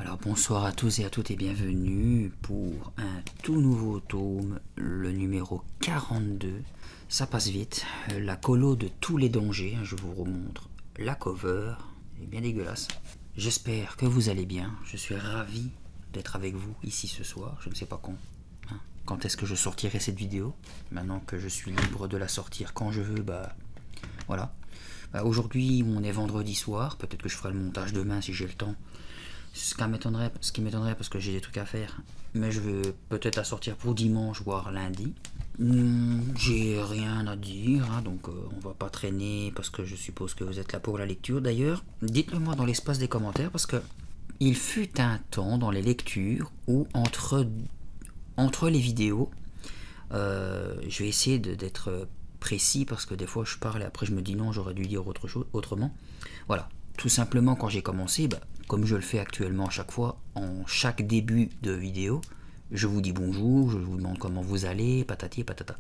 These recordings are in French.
Alors bonsoir à tous et à toutes et bienvenue pour un tout nouveau tome, le numéro 42. Ça passe vite, la colo de tous les dangers, je vous remontre la cover, elle est bien dégueulasse. J'espère que vous allez bien, je suis ravi d'être avec vous ici ce soir, je ne sais pas quand. Quand est-ce que je sortirai cette vidéo? Maintenant que je suis libre de la sortir quand je veux, bah voilà. Aujourd'hui on est vendredi soir, peut-être que je ferai le montage demain si j'ai le temps. Ce qui m'étonnerait parce que j'ai des trucs à faire, mais je vais peut-être la sortir pour dimanche voire lundi. J'ai rien à dire, donc on va pas traîner parce que je suppose que vous êtes là pour la lecture. D'ailleurs, dites-le moi dans l'espace des commentaires parce que il fut un temps dans les lectures où entre les vidéos, je vais essayer d'être précis parce que des fois je parle et après je me dis non, j'aurais dû dire autre chose autrement. Voilà, tout simplement quand j'ai commencé, comme je le fais actuellement à chaque fois, en chaque début de vidéo, je vous dis bonjour, je vous demande comment vous allez, patati et patata.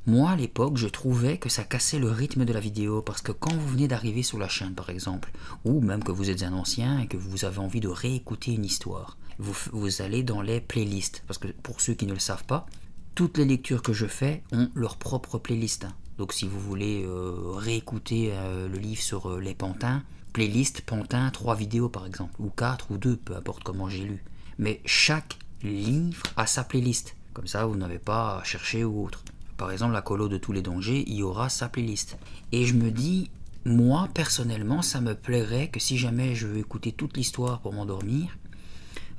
Moi à l'époque, je trouvais que ça cassait le rythme de la vidéo parce que quand vous venez d'arriver sur la chaîne par exemple, ou même que vous êtes un ancien et que vous avez envie de réécouter une histoire, vous allez dans les playlists. Parce que pour ceux qui ne le savent pas, toutes les lectures que je fais ont leur propre playlist. Donc si vous voulez réécouter le livre sur les pantins, playlist Pantin 3 vidéos par exemple, ou 4 ou 2, peu importe comment j'ai lu. Mais chaque livre a sa playlist, comme ça vous n'avez pas à chercher ou autre. Par exemple la colo de tous les dangers, il y aura sa playlist. Et je me dis, moi personnellement ça me plairait que si jamais je veux écouter toute l'histoire pour m'endormir,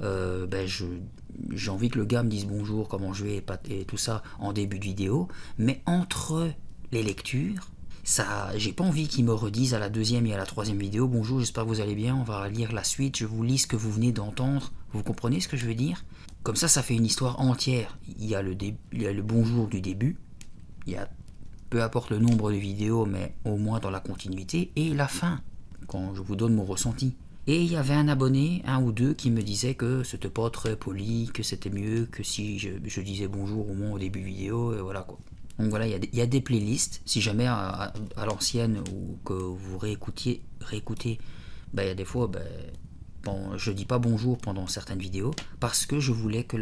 j'ai envie que le gars me dise bonjour, comment je vais et tout ça en début de vidéo, mais entre les lectures, j'ai pas envie qu'ils me redisent à la deuxième et à la troisième vidéo bonjour, j'espère que vous allez bien, on va lire la suite, je vous lis ce que vous venez d'entendre. Vous comprenez ce que je veux dire? Comme ça fait une histoire entière. Il y a le bonjour du début, il y a peu importe le nombre de vidéos, mais au moins dans la continuité, et la fin, quand je vous donne mon ressenti. Et il y avait un abonné, un ou deux, qui me disait que c'était pas très poli, que c'était mieux que si je disais bonjour au moins au début de vidéo, et voilà quoi. Donc voilà, il y a des playlists, si jamais à l'ancienne ou que vous réécoutez, il y a des fois, bon, je dis pas bonjour pendant certaines vidéos, parce que je voulais que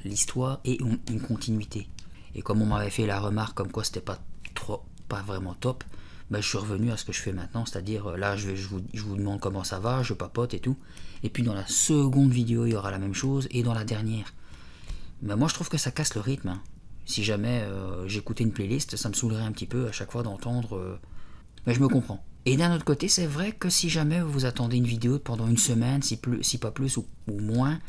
l'histoire ait une continuité. Et comme on m'avait fait la remarque comme quoi c'était pas vraiment top, je suis revenu à ce que je fais maintenant, c'est-à-dire là je vous demande comment ça va, je papote et tout, et puis dans la seconde vidéo il y aura la même chose, et dans la dernière. Mais moi je trouve que ça casse le rythme. Si jamais j'écoutais une playlist, ça me saoulerait un petit peu à chaque fois d'entendre, mais je me comprends. Et d'un autre côté, c'est vrai que si jamais vous attendez une vidéo pendant une semaine, si pas plus ou moins,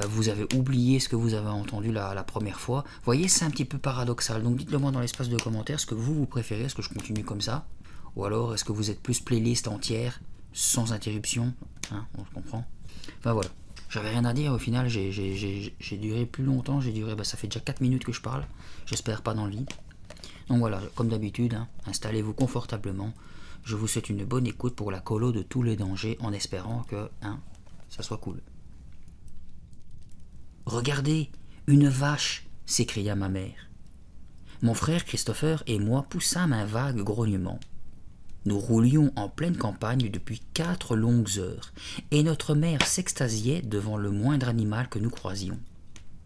vous avez oublié ce que vous avez entendu la première fois. Vous voyez, c'est un petit peu paradoxal. Donc dites-le moi dans l'espace de commentaires ce que vous préférez. Est-ce que je continue comme ça? Ou alors est-ce que vous êtes plus playlist entière, sans interruption? On se comprend. Enfin voilà. J'avais rien à dire au final, j'ai duré plus longtemps, ça fait déjà 4 minutes que je parle, j'espère pas dans le vide. Donc voilà, comme d'habitude, installez-vous confortablement, je vous souhaite une bonne écoute pour la colo de tous les dangers en espérant que ça soit cool. Regardez, une vache, s'écria ma mère. Mon frère Christopher et moi poussâmes un vague grognement. Nous roulions en pleine campagne depuis 4 longues heures, et notre mère s'extasiait devant le moindre animal que nous croisions.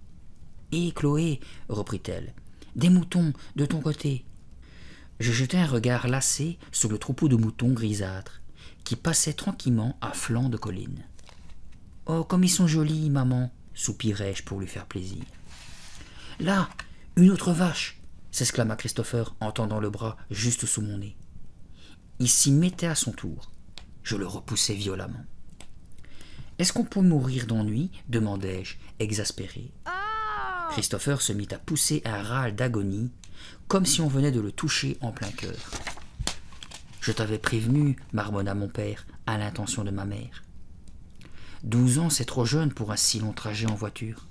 « Hé, Chloé, reprit-elle, des moutons, de ton côté. » Je jetai un regard lassé sur le troupeau de moutons grisâtres, qui passaient tranquillement à flanc de colline. « Oh, comme ils sont jolis, maman, soupirai-je pour lui faire plaisir. »« Là, une autre vache !» s'exclama Christopher en tendant le bras juste sous mon nez. Il s'y mettait à son tour. Je le repoussai violemment. « Est-ce qu'on peut mourir d'ennui ?» demandai-je, exaspéré. Christopher se mit à pousser un râle d'agonie, comme si on venait de le toucher en plein cœur. « Je t'avais prévenu, marmonna mon père, à l'intention de ma mère. 12 ans, c'est trop jeune pour un si long trajet en voiture.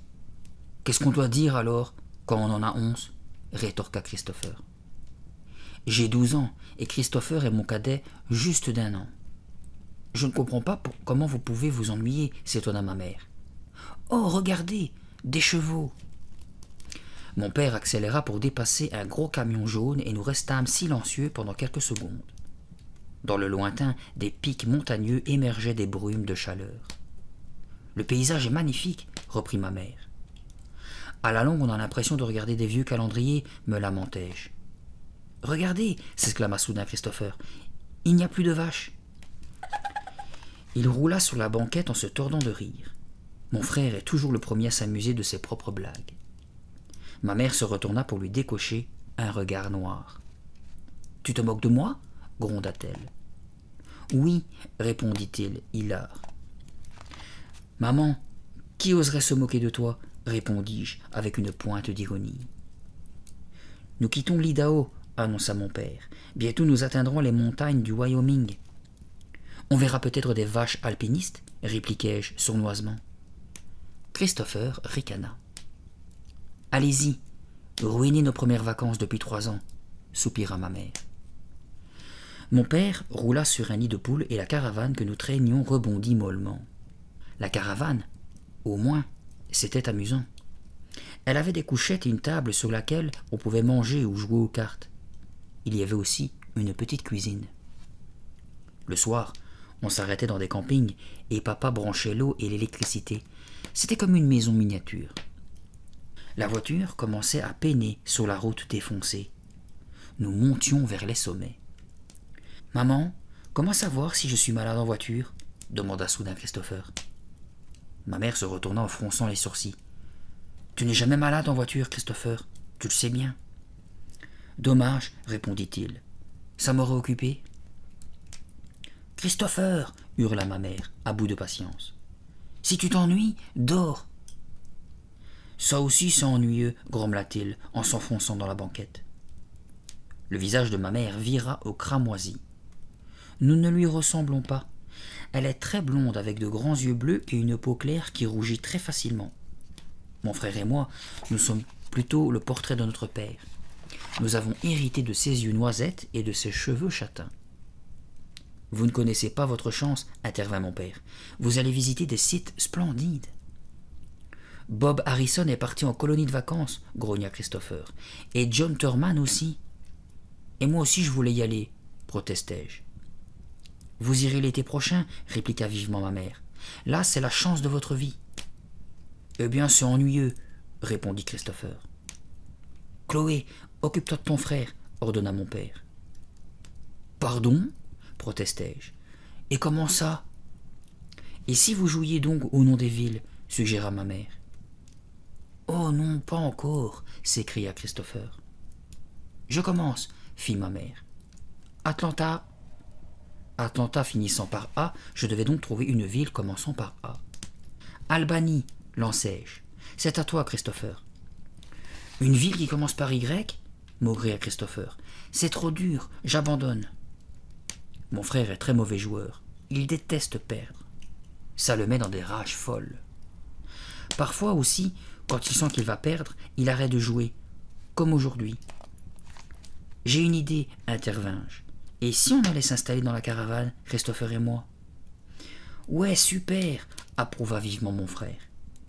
Qu'est-ce qu'on doit dire alors, quand on en a 11 rétorqua Christopher. J'ai 12 ans, et Christopher est mon cadet juste d'1 an. Je ne comprends pas comment vous pouvez vous ennuyer, s'étonna ma mère. Oh, regardez, des chevaux. Mon père accéléra pour dépasser un gros camion jaune et nous restâmes silencieux pendant quelques secondes. Dans le lointain, des pics montagneux émergeaient des brumes de chaleur. Le paysage est magnifique, reprit ma mère. À la longue, on a l'impression de regarder des vieux calendriers, me lamentai-je. Regardez, s'exclama soudain Christopher. Il n'y a plus de vaches. Il roula sur la banquette en se tordant de rire. Mon frère est toujours le premier à s'amuser de ses propres blagues. Ma mère se retourna pour lui décocher un regard noir. « Tu te moques de moi ?» gronda-t-elle. « Oui, répondit-il, hilar. »« Maman, qui oserait se moquer de toi ?» répondis-je avec une pointe d'ironie. « Nous quittons l'Idaho, » annonça mon père. « Bientôt nous atteindrons les montagnes du Wyoming. »« On verra peut-être des vaches alpinistes ?» répliquai-je sournoisement. Christopher ricana. « Allez-y, ruinez nos premières vacances depuis 3 ans, » soupira ma mère. Mon père roula sur un nid de poule et la caravane que nous traînions rebondit mollement. La caravane, au moins, c'était amusant. Elle avait des couchettes et une table sur laquelle on pouvait manger ou jouer aux cartes. Il y avait aussi une petite cuisine. Le soir, on s'arrêtait dans des campings et papa branchait l'eau et l'électricité. C'était comme une maison miniature. La voiture commençait à peiner sur la route défoncée. Nous montions vers les sommets. « Maman, comment savoir si je suis malade en voiture ?» demanda soudain Christopher. Ma mère se retourna en fronçant les sourcils. « Tu n'es jamais malade en voiture, Christopher, tu le sais bien. »« Dommage, répondit-il. Ça m'aurait occupé. »« Christopher !» hurla ma mère, à bout de patience. « Si tu t'ennuies, dors !»« Ça aussi c'est ennuyeux, grommela-t-il en s'enfonçant dans la banquette. » Le visage de ma mère vira au cramoisi. Nous ne lui ressemblons pas. Elle est très blonde avec de grands yeux bleus et une peau claire qui rougit très facilement. Mon frère et moi, nous sommes plutôt le portrait de notre père. Nous avons hérité de ses yeux noisettes et de ses cheveux châtains. « Vous ne connaissez pas votre chance, » intervint mon père. « Vous allez visiter des sites splendides. »« Bob Harrison est parti en colonie de vacances, » grogna Christopher. « Et John Thurman aussi. »« Et moi aussi je voulais y aller, » protestai-je. « Vous irez l'été prochain, » répliqua vivement ma mère. « Là, c'est la chance de votre vie. »« Eh bien, c'est ennuyeux, » répondit Christopher. « Chloé, occupe-toi de ton frère, » ordonna mon père. « Pardon ?» protestai-je. « Et comment ça ?»« Et si vous jouiez donc au nom des villes ?» suggéra ma mère. « Oh non, pas encore !» s'écria Christopher. « Je commence, » fit ma mère. « Atlanta. » Atlanta finissant par A, je devais donc trouver une ville commençant par A. « Albany, » lançai-je. « C'est à toi, Christopher. »« Une ville qui commence par Y ?» maugréa Christopher. « C'est trop dur, j'abandonne. » Mon frère est très mauvais joueur. Il déteste perdre. Ça le met dans des rages folles. Parfois aussi, quand il sent qu'il va perdre, il arrête de jouer, comme aujourd'hui. « J'ai une idée, » intervins-je. « Et si on allait s'installer dans la caravane, Christopher et moi ?»« Ouais, super !» approuva vivement mon frère.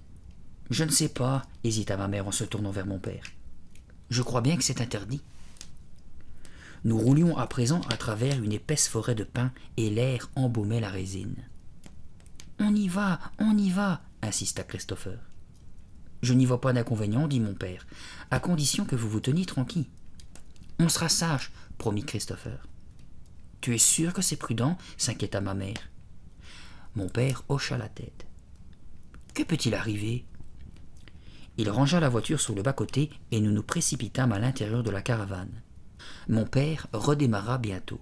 « Je ne sais pas, » hésita ma mère en se tournant vers mon père. « Je crois bien que c'est interdit. » Nous roulions à présent à travers une épaisse forêt de pins et l'air embaumait la résine. « On y va, insista Christopher. « Je n'y vois pas d'inconvénient, dit mon père, à condition que vous vous teniez tranquille. »« On sera sage, promit Christopher. »« Tu es sûr que c'est prudent ?» s'inquiéta ma mère. Mon père hocha la tête. « Que peut-il arriver ?» Il rangea la voiture sur le bas-côté et nous nous précipitâmes à l'intérieur de la caravane. Mon père redémarra bientôt.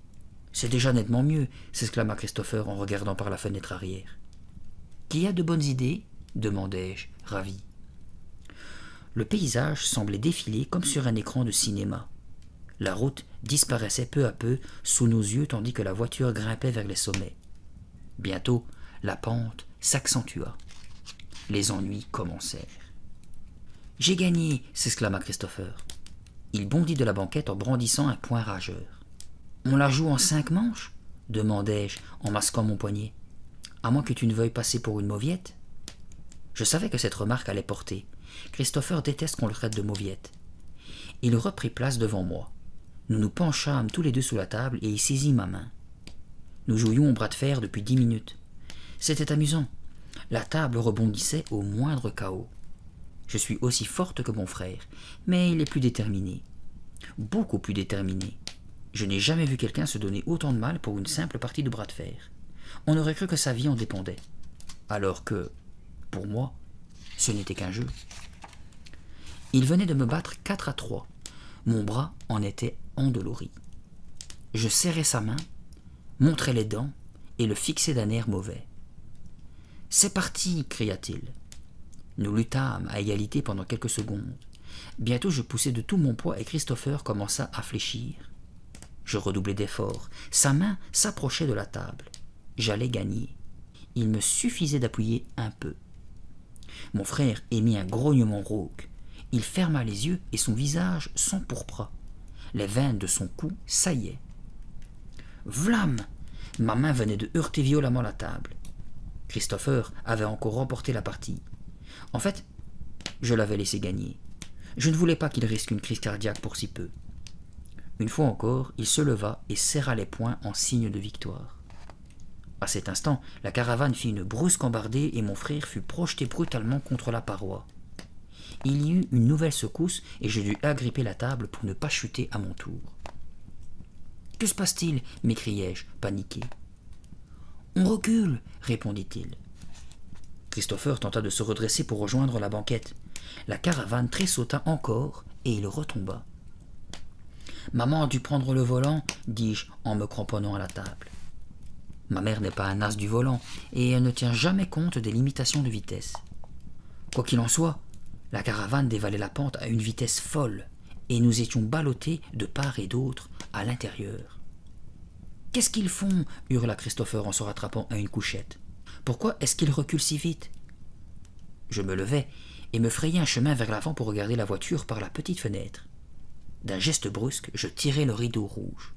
« C'est déjà nettement mieux !» s'exclama Christopher en regardant par la fenêtre arrière. « Qui a de bonnes idées ?» demandai-je, ravi. Le paysage semblait défiler comme sur un écran de cinéma. La route disparaissait peu à peu sous nos yeux tandis que la voiture grimpait vers les sommets. Bientôt, la pente s'accentua. Les ennuis commencèrent. « J'ai gagné !» s'exclama Christopher. Il bondit de la banquette en brandissant un poing rageur. « On la joue en 5 manches ?» demandai-je en masquant mon poignet. « À moins que tu ne veuilles passer pour une mauviette ?» Je savais que cette remarque allait porter. Christopher déteste qu'on le traite de mauviette. Il reprit place devant moi. Nous nous penchâmes tous les deux sous la table et il saisit ma main. Nous jouions au bras de fer depuis 10 minutes. C'était amusant. La table rebondissait au moindre chaos. Je suis aussi forte que mon frère, mais il est plus déterminé. Beaucoup plus déterminé. Je n'ai jamais vu quelqu'un se donner autant de mal pour une simple partie de bras de fer. On aurait cru que sa vie en dépendait. Alors que, pour moi, ce n'était qu'un jeu. Il venait de me battre 4-3. Mon bras en était endolori. Je serrais sa main, montrais les dents et le fixais d'un air mauvais. « C'est parti !» cria-t-il. Nous luttâmes à égalité pendant quelques secondes. Bientôt je poussai de tout mon poids et Christopher commença à fléchir. Je redoublai d'efforts. Sa main s'approchait de la table. J'allais gagner. Il me suffisait d'appuyer un peu. Mon frère émit un grognement rauque. Il ferma les yeux et son visage s'empourpra. Les veines de son cou saillaient. Vlam! Ma main venait de heurter violemment la table. Christopher avait encore remporté la partie. En fait, je l'avais laissé gagner. Je ne voulais pas qu'il risque une crise cardiaque pour si peu. Une fois encore, il se leva et serra les poings en signe de victoire. À cet instant, la caravane fit une brusque embardée et mon frère fut projeté brutalement contre la paroi. Il y eut une nouvelle secousse et je dus agripper la table pour ne pas chuter à mon tour. « Que se passe-t-il » m'écriai-je, paniqué. « On recule » répondit-il. Christopher tenta de se redresser pour rejoindre la banquette. La caravane tressauta encore et il retomba. « Maman a dû prendre le volant » dis-je en me cramponnant à la table. Ma mère n'est pas un as du volant et elle ne tient jamais compte des limitations de vitesse. Quoi qu'il en soit, la caravane dévalait la pente à une vitesse folle et nous étions ballottés de part et d'autre à l'intérieur. « Qu'est-ce qu'ils font » hurla Christopher en se rattrapant à une couchette. « Pourquoi est-ce qu'ils reculent si vite ?» Je me levai et me frayai un chemin vers l'avant pour regarder la voiture par la petite fenêtre. D'un geste brusque, je tirai le rideau rouge.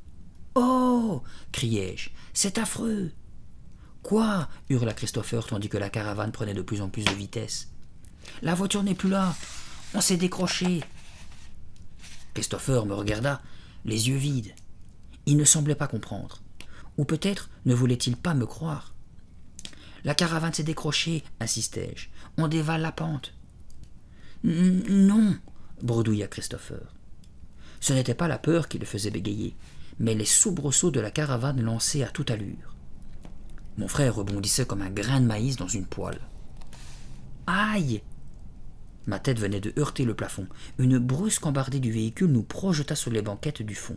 « Oh » criai-je, « c'est affreux !»« Quoi » hurla Christopher tandis que la caravane prenait de plus en plus de vitesse. « La voiture n'est plus là, on s'est décroché !» Christopher me regarda, les yeux vides. Il ne semblait pas comprendre. Ou peut-être ne voulait-il pas me croire. « La caravane s'est décrochée, insistai-je. On dévale la pente. »« Non, » bredouilla Christopher. Ce n'était pas la peur qui le faisait bégayer, mais les soubresauts de la caravane lancés à toute allure. Mon frère rebondissait comme un grain de maïs dans une poêle. « Aïe !» Ma tête venait de heurter le plafond. Une brusque embardée du véhicule nous projeta sur les banquettes du fond.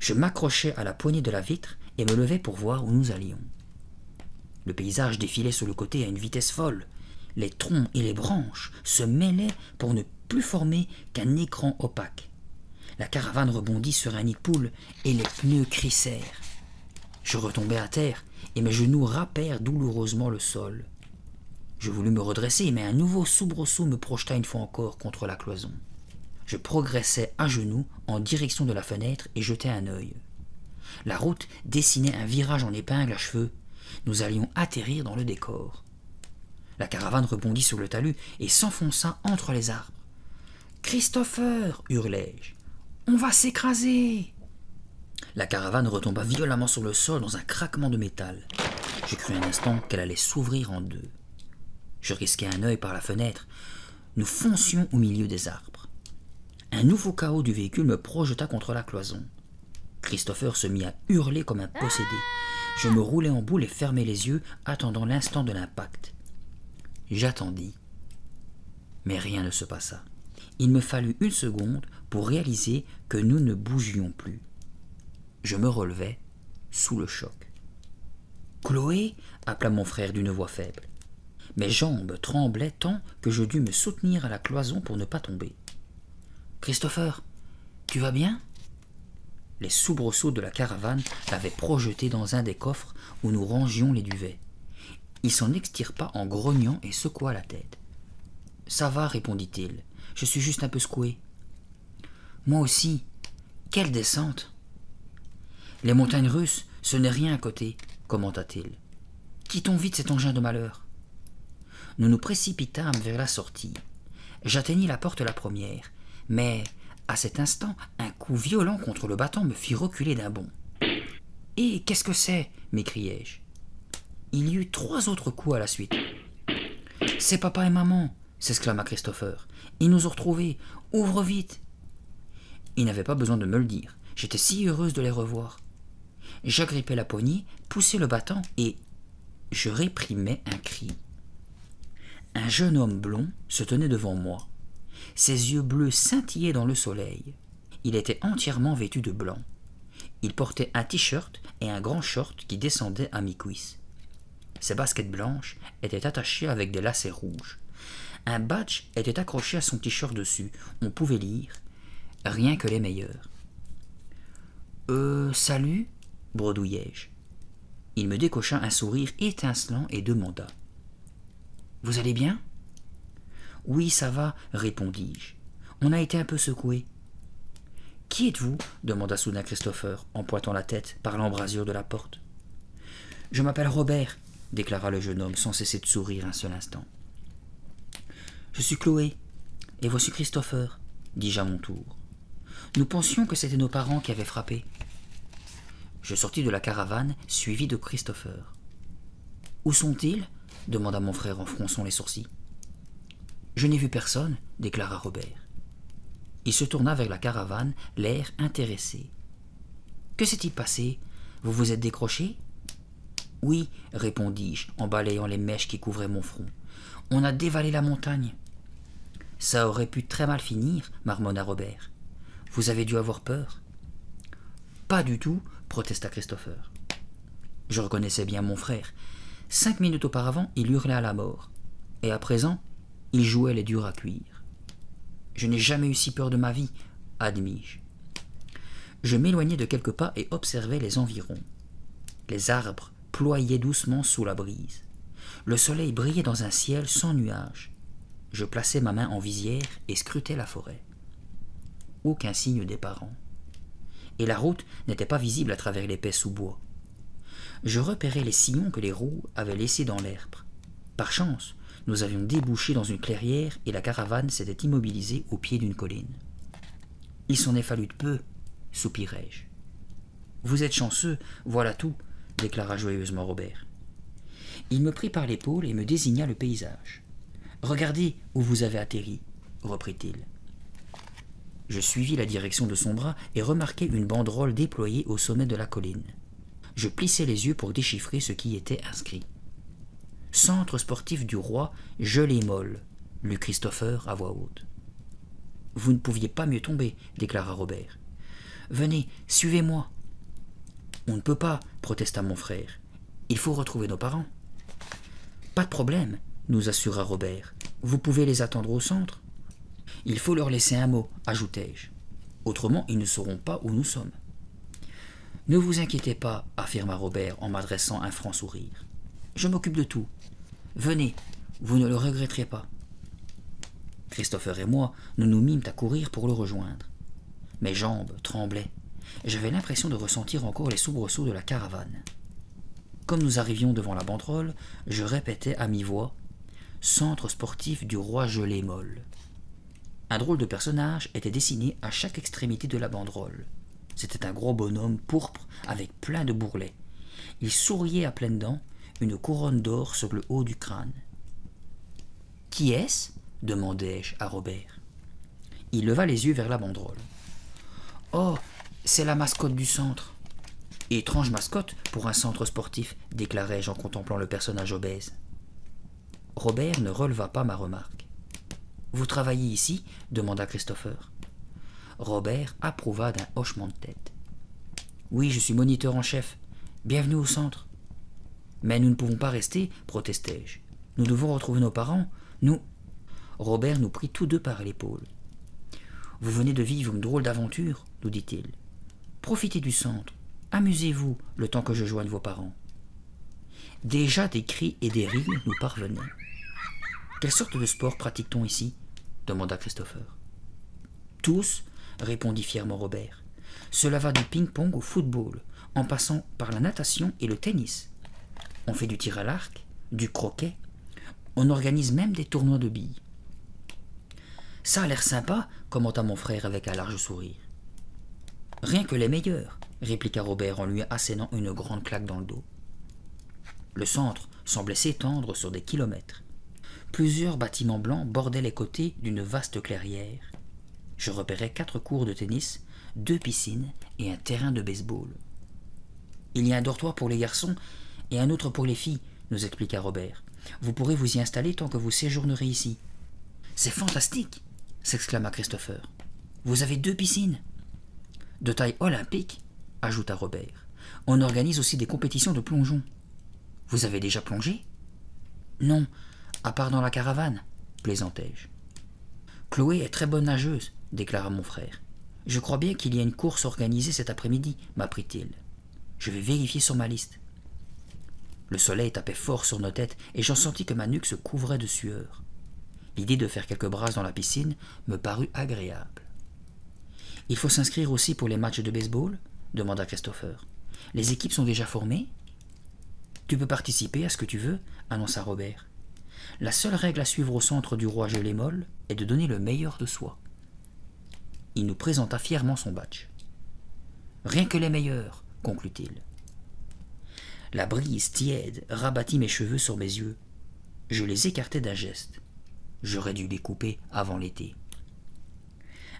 Je m'accrochai à la poignée de la vitre et me levai pour voir où nous allions. Le paysage défilait sur le côté à une vitesse folle. Les troncs et les branches se mêlaient pour ne plus former qu'un écran opaque. La caravane rebondit sur un nid de poule et les pneus crissèrent. Je retombai à terre et mes genoux râpèrent douloureusement le sol. Je voulus me redresser, mais un nouveau soubresaut me projeta une fois encore contre la cloison. Je progressais à genoux en direction de la fenêtre et jetai un œil. La route dessinait un virage en épingle à cheveux. Nous allions atterrir dans le décor. La caravane rebondit sur le talus et s'enfonça entre les arbres. « Christopher » hurlai-je. « On va s'écraser !» La caravane retomba violemment sur le sol dans un craquement de métal. Je crus un instant qu'elle allait s'ouvrir en deux. Je risquai un œil par la fenêtre. Nous foncions au milieu des arbres. Un nouveau chaos du véhicule me projeta contre la cloison. Christopher se mit à hurler comme un possédé. Je me roulai en boule et fermai les yeux, attendant l'instant de l'impact. J'attendis. Mais rien ne se passa. Il me fallut une seconde pour réaliser que nous ne bougions plus. Je me relevai sous le choc. « Chloé » appela mon frère d'une voix faible. Mes jambes tremblaient tant que je dus me soutenir à la cloison pour ne pas tomber. « Christopher, tu vas bien ?» Les soubresauts de la caravane l'avaient projeté dans un des coffres où nous rangions les duvets. Il s'en extirpa en grognant et secoua la tête. « Ça va, répondit-il. Je suis juste un peu secoué. »« Moi aussi. Quelle descente !»« Les montagnes russes, ce n'est rien à côté, » commenta-t-il. « Quittons vite cet engin de malheur. » Nous nous précipitâmes vers la sortie. J'atteignis la porte la première, mais à cet instant, un coup violent contre le battant me fit reculer d'un bond. « Et qu'est-ce que c'est » m'écriai-je. Il y eut 3 autres coups à la suite. « C'est papa et maman !» s'exclama Christopher. « Ils nous ont retrouvés. Ouvre vite !» Il n'avait pas besoin de me le dire. J'étais si heureuse de les revoir. J'agrippai la poignée, poussai le battant et je réprimai un cri. Un jeune homme blond se tenait devant moi. Ses yeux bleus scintillaient dans le soleil. Il était entièrement vêtu de blanc. Il portait un t-shirt et un grand short qui descendait à mi-cuisse. Ses baskets blanches étaient attachées avec des lacets rouges. Un badge était accroché à son t-shirt dessus. On pouvait lire « Rien que les meilleurs ». « Salut » bredouillai-je. Il me décocha un sourire étincelant et demanda « Vous allez bien ?»« Oui, ça va, répondis-je. On a été un peu secoués. »« Qui êtes-vous » demanda soudain Christopher, en pointant la tête par l'embrasure de la porte. « Je m'appelle Robert, » déclara le jeune homme sans cesser de sourire un seul instant. « Je suis Chloé, et voici Christopher, dis-je à mon tour. Nous pensions que c'était nos parents qui avaient frappé. » Je sortis de la caravane, suivi de Christopher. « Où sont-ils » demanda mon frère en fronçant les sourcils. « Je n'ai vu personne, » déclara Robert. Il se tourna vers la caravane, l'air intéressé. « Que s'est-il passé? Vous vous êtes décroché ?»« Oui, » répondis-je en balayant les mèches qui couvraient mon front. « On a dévalé la montagne. »« Ça aurait pu très mal finir, » marmonna Robert. « Vous avez dû avoir peur. »« Pas du tout, » protesta Christopher. Je reconnaissais bien mon frère. 5 minutes auparavant, il hurlait à la mort. Et à présent, il jouait les durs à cuire. Je n'ai jamais eu si peur de ma vie, admis-je. Je m'éloignai de quelques pas et observai les environs. Les arbres ployaient doucement sous la brise. Le soleil brillait dans un ciel sans nuages. Je plaçai ma main en visière et scrutai la forêt. Aucun signe des parents. Et la route n'était pas visible à travers l'épais sous-bois. Je repérais les sillons que les roues avaient laissés dans l'herbe. Par chance, nous avions débouché dans une clairière et la caravane s'était immobilisée au pied d'une colline. « Il s'en est fallu de peu, » soupirai-je. « Vous êtes chanceux, voilà tout, » déclara joyeusement Robert. Il me prit par l'épaule et me désigna le paysage. « Regardez où vous avez atterri, » reprit-il. Je suivis la direction de son bras et remarquai une banderole déployée au sommet de la colline. Je plissai les yeux pour déchiffrer ce qui y était inscrit. « Centre sportif du roi Gelée-Molle » lut Christopher à voix haute. « Vous ne pouviez pas mieux tomber, » déclara Robert. « Venez, suivez-moi. »« On ne peut pas, » protesta mon frère. « Il faut retrouver nos parents. »« Pas de problème, » nous assura Robert. « Vous pouvez les attendre au centre. » « Il faut leur laisser un mot, » ajoutai-je. « Autrement, ils ne sauront pas où nous sommes. »« Ne vous inquiétez pas, » affirma Robert en m'adressant un franc sourire. « Je m'occupe de tout. Venez, vous ne le regretterez pas. » Christopher et moi, nous nous mîmes à courir pour le rejoindre. Mes jambes tremblaient. J'avais l'impression de ressentir encore les soubresauts de la caravane. Comme nous arrivions devant la banderole, je répétais à mi-voix « Centre sportif du roi Gelée-Molle ». Un drôle de personnage était dessiné à chaque extrémité de la banderole. C'était un gros bonhomme pourpre avec plein de bourrelets. Il souriait à pleines dents, une couronne d'or sur le haut du crâne. « Qui est-ce » demandai-je à Robert. Il leva les yeux vers la banderole. « Oh, c'est la mascotte du centre. »« Étrange mascotte pour un centre sportif, » déclarai-je en contemplant le personnage obèse. Robert ne releva pas ma remarque. « Vous travaillez ici » demanda Christopher. Robert approuva d'un hochement de tête. « Oui, je suis moniteur en chef. Bienvenue au centre. »« Mais nous ne pouvons pas rester, » protestai-je. « Nous devons retrouver nos parents. Nous... » Robert nous prit tous deux par l'épaule. « Vous venez de vivre une drôle d'aventure, » nous dit-il. « Profitez du centre. Amusez-vous le temps que je joigne vos parents. » Déjà des cris et des rires nous parvenaient. « Quelle sorte de sport pratique-t-on ici » demanda Christopher. « Tous, » répondit fièrement Robert. « Cela va du ping-pong au football, en passant par la natation et le tennis. On fait du tir à l'arc, du croquet, on organise même des tournois de billes. »« Ça a l'air sympa, » commenta mon frère avec un large sourire. « Rien que les meilleurs, » répliqua Robert en lui assénant une grande claque dans le dos. Le centre semblait s'étendre sur des kilomètres. Plusieurs bâtiments blancs bordaient les côtés d'une vaste clairière. Je repérais 4 cours de tennis, 2 piscines et un terrain de baseball. « Il y a un dortoir pour les garçons et un autre pour les filles, » nous expliqua Robert. « Vous pourrez vous y installer tant que vous séjournerez ici. »« C'est fantastique !» s'exclama Christopher. « Vous avez 2 piscines !»« De taille olympique !» ajouta Robert. « On organise aussi des compétitions de plongeon. »« Vous avez déjà plongé ?»« Non, à part dans la caravane, » plaisantai-je. « Chloé est très bonne nageuse, » déclara mon frère. « Je crois bien qu'il y a une course organisée cet après-midi, m'apprit-il. Je vais vérifier sur ma liste. » Le soleil tapait fort sur nos têtes et j'en sentis que ma nuque se couvrait de sueur. L'idée de faire quelques brasses dans la piscine me parut agréable. « Il faut s'inscrire aussi pour les matchs de baseball ?» demanda Christopher. « Les équipes sont déjà formées ?»« Tu peux participer à ce que tu veux » annonça Robert. « La seule règle à suivre au centre du roi Gelée-Molle est de donner le meilleur de soi. » Il nous présenta fièrement son badge. « Rien que les meilleurs » conclut-il. La brise tiède rabattit mes cheveux sur mes yeux. Je les écartai d'un geste. J'aurais dû les couper avant l'été.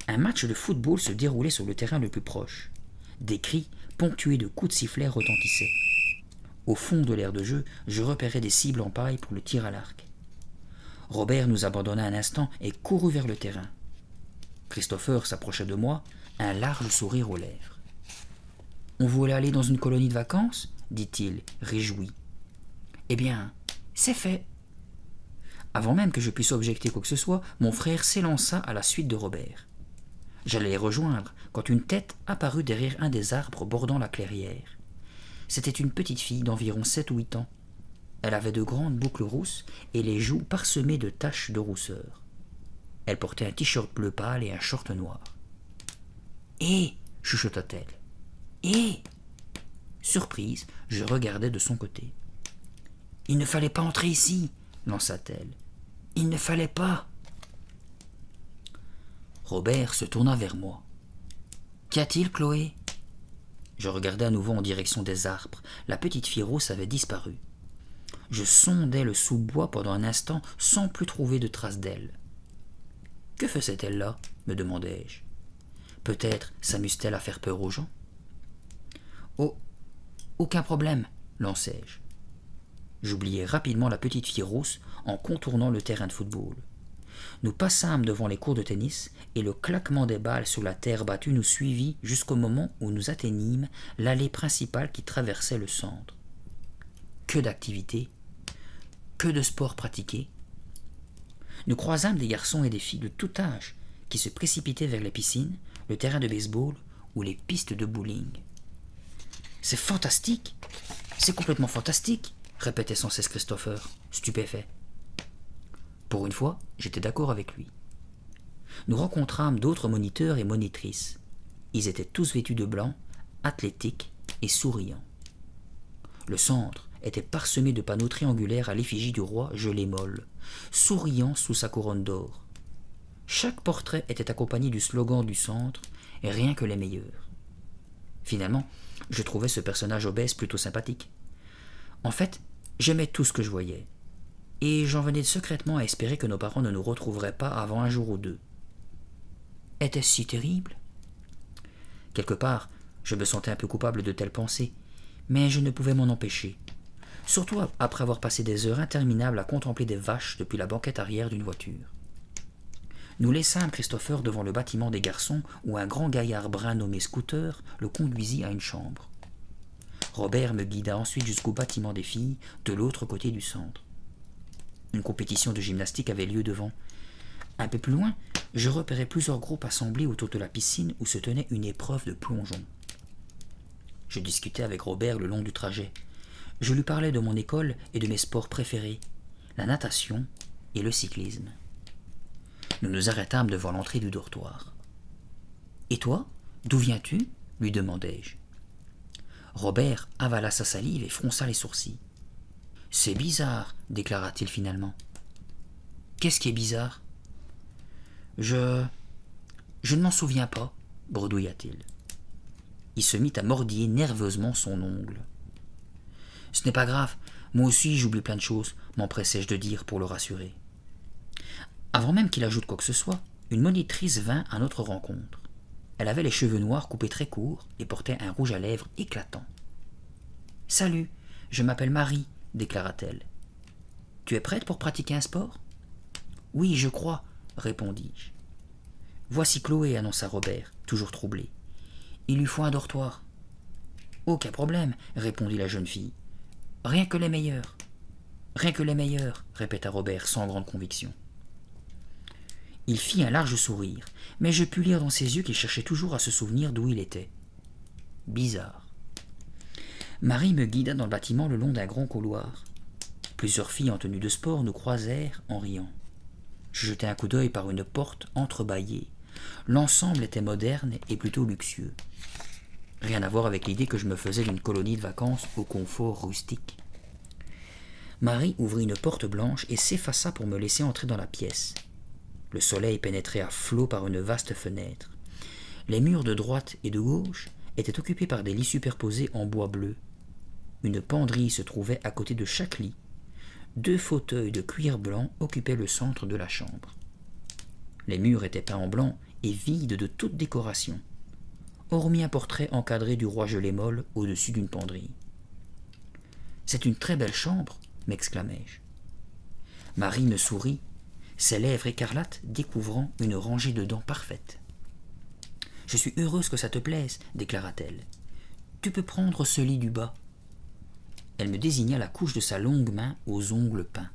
Un match de football se déroulait sur le terrain le plus proche. Des cris, ponctués de coups de sifflet, retentissaient. Au fond de l'aire de jeu, je repérais des cibles en paille pour le tir à l'arc. Robert nous abandonna un instant et courut vers le terrain. Christopher s'approcha de moi, un large sourire aux lèvres. « On voulait aller dans une colonie de vacances ?» dit-il, réjoui. « Eh bien, c'est fait !» Avant même que je puisse objecter quoi que ce soit, mon frère s'élança à la suite de Robert. J'allais les rejoindre quand une tête apparut derrière un des arbres bordant la clairière. C'était une petite fille d'environ 7 ou 8 ans. Elle avait de grandes boucles rousses et les joues parsemées de taches de rousseur. Elle portait un t-shirt bleu pâle et un short noir. « Hé !» chuchota-t-elle. « Hé !» Surprise, je regardai de son côté. « Il ne fallait pas entrer ici !» lança-t-elle. « Il ne fallait pas !» Robert se tourna vers moi. « Qu'y a-t-il, Chloé ?» Je regardai à nouveau en direction des arbres. La petite fille rousse avait disparu. Je sondai le sous-bois pendant un instant sans plus trouver de traces d'elle. « Que faisait-elle là ?» me demandai-je. « Peut-être s'amuse-t-elle à faire peur aux gens ?»« Oh, aucun problème, lançai-je. » J'oubliai rapidement la petite fille rousse en contournant le terrain de football. Nous passâmes devant les cours de tennis et le claquement des balles sur la terre battue nous suivit jusqu'au moment où nous atteignîmes l'allée principale qui traversait le centre. Que d'activités, que de sports pratiqués. Nous croisâmes des garçons et des filles de tout âge qui se précipitaient vers les piscines, le terrain de baseball ou les pistes de bowling. « C'est fantastique, c'est complètement fantastique !» répétait sans cesse Christopher, stupéfait. Pour une fois, j'étais d'accord avec lui. Nous rencontrâmes d'autres moniteurs et monitrices. Ils étaient tous vêtus de blanc, athlétiques et souriants. Le centre était parsemé de panneaux triangulaires à l'effigie du roi Gelée-Molle, souriant sous sa couronne d'or. Chaque portrait était accompagné du slogan du centre « Rien que les meilleurs ». Finalement, je trouvais ce personnage obèse plutôt sympathique. En fait, j'aimais tout ce que je voyais, et j'en venais secrètement à espérer que nos parents ne nous retrouveraient pas avant un jour ou deux. Était-ce si terrible ? Quelque part, je me sentais un peu coupable de telles pensées, mais je ne pouvais m'en empêcher, surtout après avoir passé des heures interminables à contempler des vaches depuis la banquette arrière d'une voiture. Nous laissâmes Christopher devant le bâtiment des garçons où un grand gaillard brun nommé Scooter le conduisit à une chambre. Robert me guida ensuite jusqu'au bâtiment des filles, de l'autre côté du centre. Une compétition de gymnastique avait lieu devant. Un peu plus loin, je repérais plusieurs groupes assemblés autour de la piscine où se tenait une épreuve de plongeon. Je discutais avec Robert le long du trajet. Je lui parlais de mon école et de mes sports préférés, la natation et le cyclisme. Nous nous arrêtâmes devant l'entrée du dortoir. « Et toi, d'où viens-tu » lui demandai-je. Robert avala sa salive et fronça les sourcils. « C'est bizarre, » déclara-t-il finalement. « Qu'est-ce qui est bizarre ?»« Je ne m'en souviens pas, » bredouilla-t-il. Il se mit à mordiller nerveusement son ongle. « Ce n'est pas grave, Moi aussi, j'oublie plein de choses, m'empressai-je de dire pour le rassurer. Avant même qu'il ajoute quoi que ce soit, une monitrice vint à notre rencontre. Elle avait les cheveux noirs coupés très courts et portait un rouge à lèvres éclatant. « Salut, je m'appelle Marie, déclara-t-elle. « Tu es prête pour pratiquer un sport ?»« Oui, je crois, répondis-je. »« Voici Chloé, annonça Robert, toujours troublé. Il lui faut un dortoir. »« Aucun problème, répondit la jeune fille. Rien que les meilleurs. Rien que les meilleurs, répéta Robert sans grande conviction. Il fit un large sourire, mais je pus lire dans ses yeux qu'il cherchait toujours à se souvenir d'où il était. Bizarre. Marie me guida dans le bâtiment le long d'un grand couloir. Plusieurs filles en tenue de sport nous croisèrent en riant. Je jetai un coup d'œil par une porte entrebâillée. L'ensemble était moderne et plutôt luxueux. Rien à voir avec l'idée que je me faisais d'une colonie de vacances au confort rustique. Marie ouvrit une porte blanche et s'effaça pour me laisser entrer dans la pièce. Le soleil pénétrait à flots par une vaste fenêtre. Les murs de droite et de gauche étaient occupés par des lits superposés en bois bleu. Une penderie se trouvait à côté de chaque lit. 2 fauteuils de cuir blanc occupaient le centre de la chambre. Les murs étaient peints en blanc et vides de toute décoration, hormis un portrait encadré du roi Gelée-Molle au-dessus d'une penderie. « C'est une très belle chambre, m'exclamai-je. Marie me sourit, ses lèvres écarlates découvrant une rangée de dents parfaites. « Je suis heureuse que ça te plaise, déclara-t-elle. Tu peux prendre ce lit du bas. » Elle me désigna la couche de sa longue main aux ongles peints.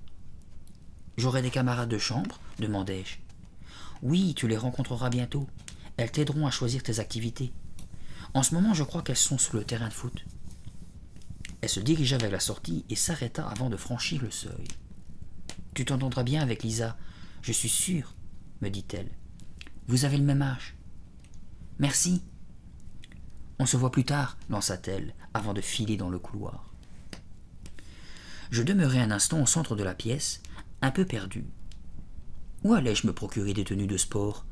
« J'aurai des camarades de chambre ?» demandai-je. « Oui, tu les rencontreras bientôt. Elles t'aideront à choisir tes activités. En ce moment, je crois qu'elles sont sur le terrain de foot. » Elle se dirigea vers la sortie et s'arrêta avant de franchir le seuil. « Tu t'entendras bien avec Lisa, je suis sûre, » me dit-elle. « Vous avez le même âge. »« Merci. »« On se voit plus tard, » lança-t-elle, avant de filer dans le couloir. Je demeurai un instant au centre de la pièce, un peu perdu. Où allais-je me procurer des tenues de sport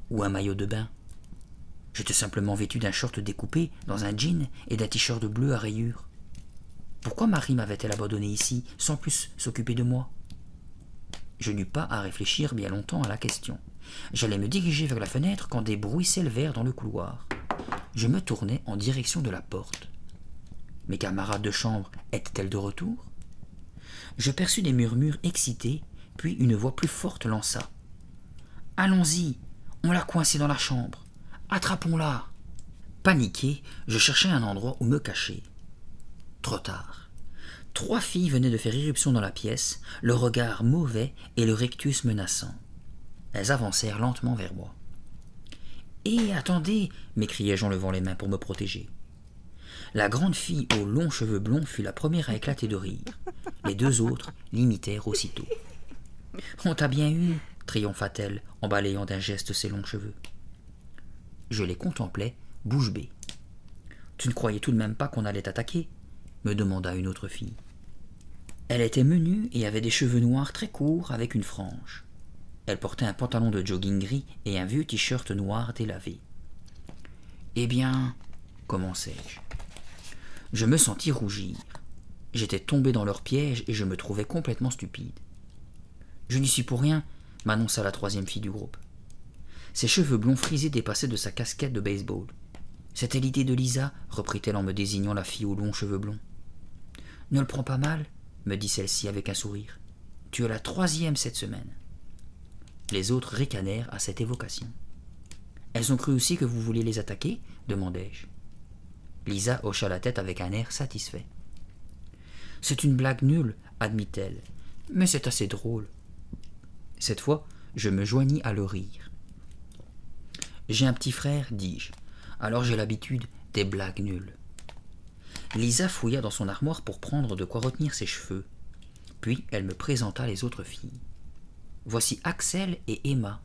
ou un maillot de bain? J'étais simplement vêtu d'un short découpé dans un jean et d'un t-shirt bleu à rayures. Pourquoi Marie m'avait-elle abandonné ici, sans plus s'occuper de moi? Je n'eus pas à réfléchir bien longtemps à la question. J'allais me diriger vers la fenêtre quand des bruits s'élevèrent dans le couloir. Je me tournai en direction de la porte. Mes camarades de chambre étaient-elles de retour? Je perçus des murmures excités, puis une voix plus forte lança. « Allons-y, on l'a coincée dans la chambre. Attrapons-la !» Paniqué, je cherchai un endroit où me cacher. Trop tard. 3 filles venaient de faire irruption dans la pièce, le regard mauvais et le rictus menaçant. Elles avancèrent lentement vers moi. « Hé, attendez !» m'écriai-je en levant les mains pour me protéger. La grande fille aux longs cheveux blonds fut la première à éclater de rire. Les 2 autres l'imitèrent aussitôt. « On t'a bien eu !» triompha-t-elle en balayant d'un geste ses longs cheveux. Je les contemplais, bouche bée. « Tu ne croyais tout de même pas qu'on allait t'attaquer ?» me demanda une autre fille. Elle était menue et avait des cheveux noirs très courts avec une frange. Elle portait un pantalon de jogging gris et un vieux t-shirt noir délavé. « Eh bien, » commençai-je. Je me sentis rougir. J'étais tombé dans leur piège et je me trouvais complètement stupide. « Je n'y suis pour rien, » m'annonça la 3e fille du groupe. Ses cheveux blonds frisés dépassaient de sa casquette de baseball. « C'était l'idée de Lisa, » reprit-elle en me désignant la fille aux longs cheveux blonds. « Ne le prends pas mal, » me dit celle-ci avec un sourire. « Tu es la 3e cette semaine. » Les autres ricanèrent à cette évocation. « Elles ont cru aussi que vous vouliez les attaquer ?» demandai-je. Lisa hocha la tête avec un air satisfait. « C'est une blague nulle, » admit-elle, « mais c'est assez drôle. » Cette fois, je me joignis à le rire. « J'ai un petit frère, dis-je, alors j'ai l'habitude des blagues nulles. » Lisa fouilla dans son armoire pour prendre de quoi retenir ses cheveux. Puis elle me présenta les autres filles. Voici Axel et Emma.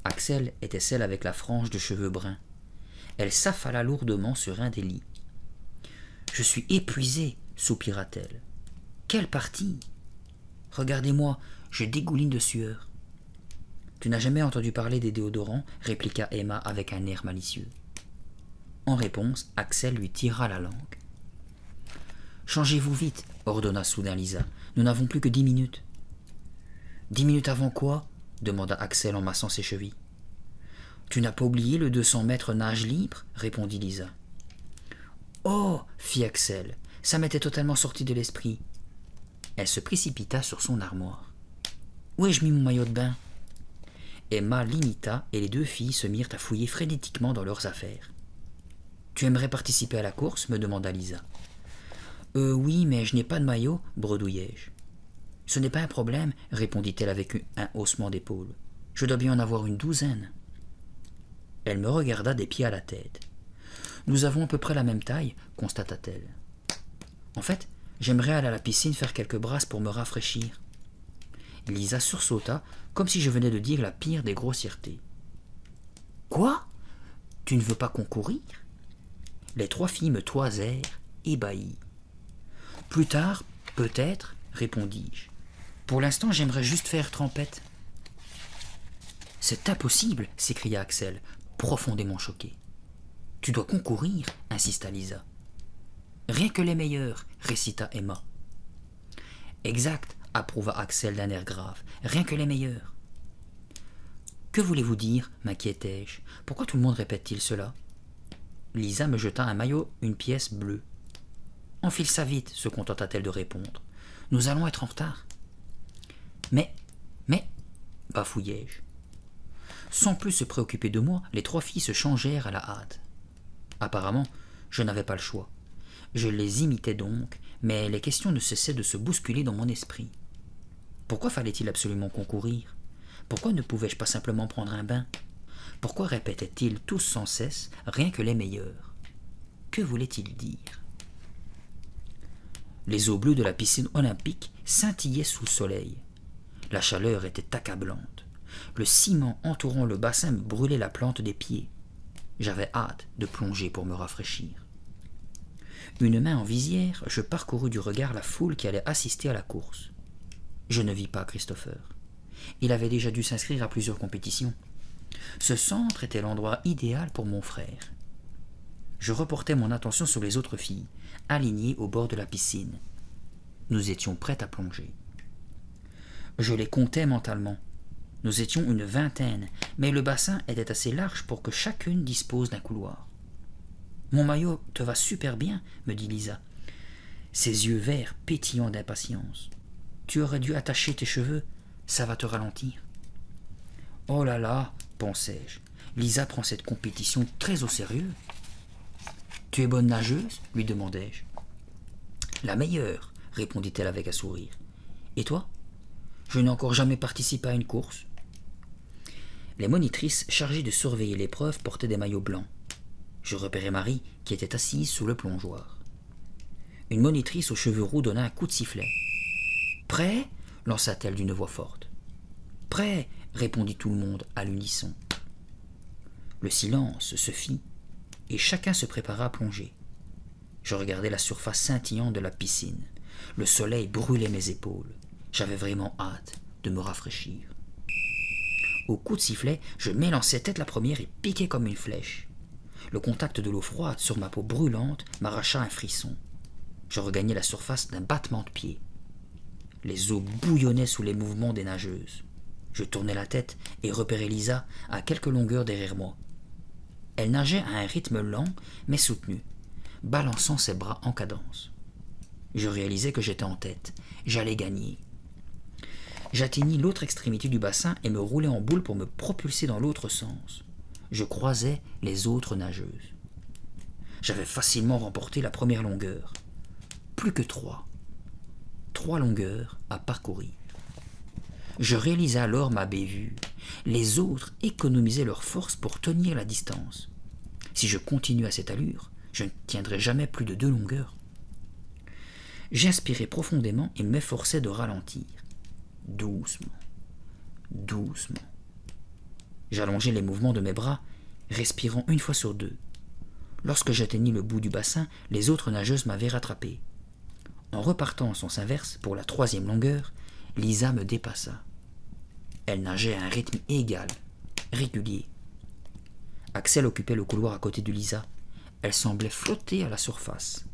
Axel était celle avec la frange de cheveux bruns. Elle s'affala lourdement sur un des lits. « Je suis épuisée, soupira-t-elle. « Quelle partie! Regardez-moi, je dégouline de sueur. »« Tu n'as jamais entendu parler des déodorants ?» répliqua Emma avec un air malicieux. En réponse, Axel lui tira la langue. « Changez-vous vite, ordonna soudain Lisa. Nous n'avons plus que 10 minutes. 10 minutes avant quoi? Demanda Axel en massant ses chevilles. Tu n'as pas oublié le 200 mètres nage libre? Répondit Lisa. Oh, fit Axel, ça m'était totalement sorti de l'esprit. Elle se précipita sur son armoire. Où ai-je mis mon maillot de bain? Emma l'imita et les deux filles se mirent à fouiller frénétiquement dans leurs affaires. Tu aimerais participer à la course? Me demanda Lisa. Oui, mais je n'ai pas de maillot, bredouillai-je. Ce n'est pas un problème, répondit-elle avec un haussement d'épaule. Je dois bien en avoir une douzaine. Elle me regarda des pieds à la tête. Nous avons à peu près la même taille, constata-t-elle. En fait, j'aimerais aller à la piscine faire quelques brasses pour me rafraîchir. Lisa sursauta, comme si je venais de dire la pire des grossièretés. Quoi? Tu ne veux pas concourir? Les trois filles me toisèrent, ébahies. Plus tard, peut-être, répondis-je. Pour l'instant, j'aimerais juste faire trempette. C'est impossible, s'écria Axel, profondément choqué. Tu dois concourir, insista Lisa. Rien que les meilleurs, récita Emma. Exact, approuva Axel d'un air grave. Rien que les meilleurs. Que voulez-vous dire? M'inquiétai-je. Pourquoi tout le monde répète-t-il cela? Lisa me jeta un maillot, une pièce bleue. Enfile ça vite, se contenta-t-elle de répondre. Nous allons être en retard. Mais, bafouillai-je. Sans plus se préoccuper de moi, les trois filles se changèrent à la hâte. Apparemment, je n'avais pas le choix. Je les imitais donc, mais les questions ne cessaient de se bousculer dans mon esprit. Pourquoi fallait-il absolument concourir? Pourquoi ne pouvais-je pas simplement prendre un bain? Pourquoi répétaient-ils tous sans cesse rien que les meilleurs? Que voulait-il dire? Les eaux bleues de la piscine olympique scintillaient sous le soleil. La chaleur était accablante. Le ciment entourant le bassin me brûlait la plante des pieds. J'avais hâte de plonger pour me rafraîchir. Une main en visière, je parcourus du regard la foule qui allait assister à la course. Je ne vis pas Christopher. Il avait déjà dû s'inscrire à plusieurs compétitions. Ce centre était l'endroit idéal pour mon frère. Je reportai mon attention sur les autres filles, alignées au bord de la piscine. Nous étions prêtes à plonger. Je les comptai mentalement. Nous étions une vingtaine, mais le bassin était assez large pour que chacune dispose d'un couloir. « Mon maillot te va super bien, » me dit Lisa, ses yeux verts pétillants d'impatience. « Tu aurais dû attacher tes cheveux, ça va te ralentir. » « Oh là là, pensai-je, Lisa prend cette compétition très au sérieux. »« Tu es bonne nageuse ?» lui demandai-je. « La meilleure, » répondit-elle avec un sourire. « Et toi ? Je n'ai encore jamais participé à une course. » Les monitrices chargées de surveiller l'épreuve portaient des maillots blancs. Je repérai Marie, qui était assise sous le plongeoir. Une monitrice aux cheveux roux donna un coup de sifflet. « Prêt ?» lança-t-elle d'une voix forte. « Prêt !» répondit tout le monde à l'unisson. Le silence se fit, et chacun se prépara à plonger. Je regardais la surface scintillante de la piscine. Le soleil brûlait mes épaules. J'avais vraiment hâte de me rafraîchir. Au coup de sifflet, je m'élançai tête la première et piquai comme une flèche. Le contact de l'eau froide sur ma peau brûlante m'arracha un frisson. Je regagnai la surface d'un battement de pied. Les eaux bouillonnaient sous les mouvements des nageuses. Je tournai la tête et repérai Lisa à quelques longueurs derrière moi. Elle nageait à un rythme lent mais soutenu, balançant ses bras en cadence. Je réalisais que j'étais en tête. J'allais gagner. J'atteignis l'autre extrémité du bassin et me roulai en boule pour me propulser dans l'autre sens. Je croisais les autres nageuses. J'avais facilement remporté la première longueur. Plus que 3. 3 longueurs à parcourir. Je réalisai alors ma bévue. Les autres économisaient leur force pour tenir la distance. Si je continue à cette allure, je ne tiendrai jamais plus de 2 longueurs. J'inspirai profondément et m'efforçai de ralentir. Doucement, doucement. J'allongeai les mouvements de mes bras, respirant une fois sur 2. Lorsque j'atteignis le bout du bassin, les autres nageuses m'avaient rattrapé. En repartant en sens inverse pour la 3e longueur, Lisa me dépassa. Elle nageait à un rythme égal, régulier. Axel occupait le couloir à côté de Lisa. Elle semblait flotter à la surface.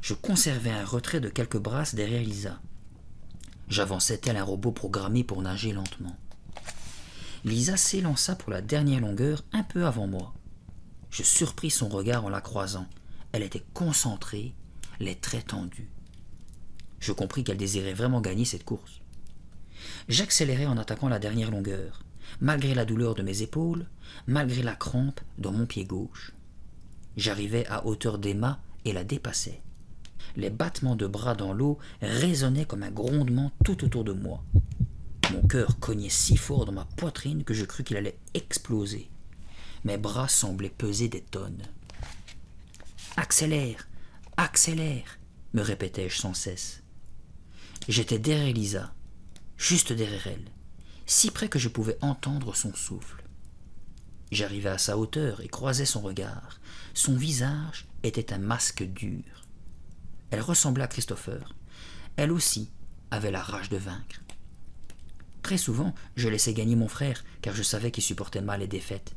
Je conservais un retrait de quelques brasses derrière Lisa. J'avançais tel un robot programmé pour nager lentement. Lisa s'élança pour la dernière longueur un peu avant moi. Je surpris son regard en la croisant. Elle était concentrée, les traits tendus. Je compris qu'elle désirait vraiment gagner cette course. J'accélérai en attaquant la dernière longueur, malgré la douleur de mes épaules, malgré la crampe dans mon pied gauche. J'arrivais à hauteur d'Emma et la dépassais. Les battements de bras dans l'eau résonnaient comme un grondement tout autour de moi. Mon cœur cognait si fort dans ma poitrine que je crus qu'il allait exploser. Mes bras semblaient peser des tonnes. « Accélère, accélère !» me répétais-je sans cesse. J'étais derrière Lisa, juste derrière elle, si près que je pouvais entendre son souffle. J'arrivais à sa hauteur et croisais son regard. Son visage était un masque dur. Elle ressemblait à Christopher. Elle aussi avait la rage de vaincre. Très souvent, je laissais gagner mon frère, car je savais qu'il supportait mal les défaites.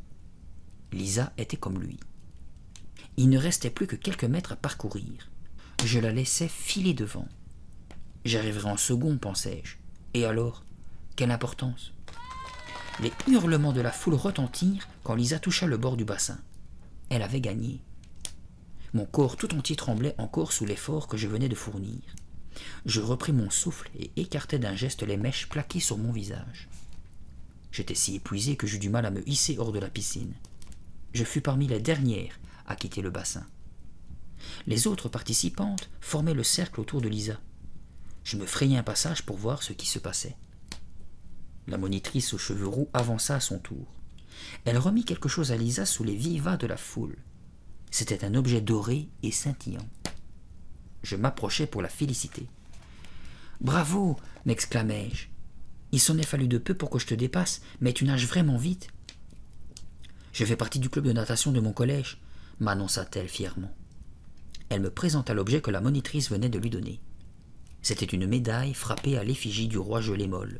Lisa était comme lui. Il ne restait plus que quelques mètres à parcourir. Je la laissais filer devant. J'arriverai en second, pensais-je. Et alors, quelle importance? Les hurlements de la foule retentirent quand Lisa toucha le bord du bassin. Elle avait gagné. Mon corps tout entier tremblait encore sous l'effort que je venais de fournir. Je repris mon souffle et écartai d'un geste les mèches plaquées sur mon visage. J'étais si épuisé que j'eus du mal à me hisser hors de la piscine. Je fus parmi les dernières à quitter le bassin. Les autres participantes formaient le cercle autour de Lisa. Je me frayai un passage pour voir ce qui se passait. La monitrice aux cheveux roux avança à son tour. Elle remit quelque chose à Lisa sous les vivas de la foule. C'était un objet doré et scintillant. Je m'approchai pour la féliciter. « Bravo !» m'exclamai-je. « Il s'en est fallu de peu pour que je te dépasse, mais tu nages vraiment vite. »« Je fais partie du club de natation de mon collège, » m'annonça-t-elle fièrement. Elle me présenta l'objet que la monitrice venait de lui donner. C'était une médaille frappée à l'effigie du roi Gelée-Molle.